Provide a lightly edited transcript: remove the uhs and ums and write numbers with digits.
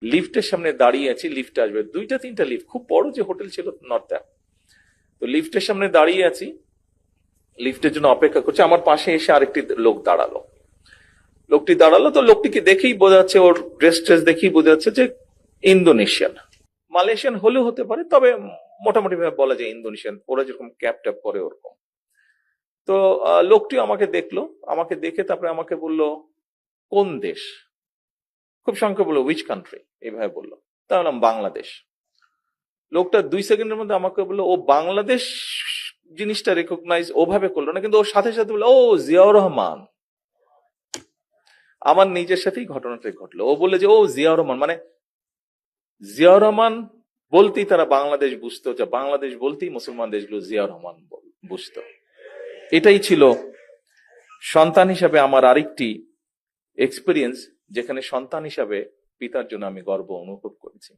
লিফটের সামনে দাঁড়িয়ে আছি, লিফট আসবে, দুইটা তিনটা লিফট, খুব বড় যে হোটেল ছিল নর্থ। তো লিফটের সামনে দাঁড়িয়ে আছি, লিফটের জন্য অপেক্ষা করছি, আমার পাশে এসে আরেকটি লোক দাঁড়ালো। লোকটি দাঁড়ালো, তো লোকটিকে দেখেই বোঝা যাচ্ছে, ওর ড্রেস ট্রেস দেখেই বোঝা যাচ্ছে যে ইন্দোনেশিয়ান। মালয়েশিয়ান হলেও হতে পারে, তবে মোটামুটি ভাবে বলা যায় ইন্দোনেশিয়ান, ওরা যেরকম ক্যাপ ট্যাপ পরে ওরকম। তো লোকটি আমাকে দেখলো, আমাকে দেখে তারপরে আমাকে বলল কোন দেশ, খুব সংক্ষেপে বললো উইচ কান্ট্রি, এইভাবে বললো। তা বললাম বাংলাদেশ। লোকটা 2 সেকেন্ডের মধ্যে আমাকে বললো ও বাংলাদেশ জিনিসটা রেকগনাইজ ওভাবে করলো না, কিন্তু ওর সাথে সাথে বললো ও জিয়াউর রহমান। আমার নিজের সাথেই ঘটনাটা ঘটলো। ও বললে যে ও জিয়াউর রহমান, মানে জিয়াউর রহমান বলতেই তারা বাংলাদেশ বুঝতো, যে বাংলাদেশ বলতেই মুসলমান দেশগুলো জিয়াউর রহমান বুঝতো। এটাই ছিল সন্তান হিসাবে আমার আরেকটি এক্সপিরিয়েন্স, যেখানে সন্তান হিসাবে পিতার জন্য আমি গর্ব অনুভব করেছি।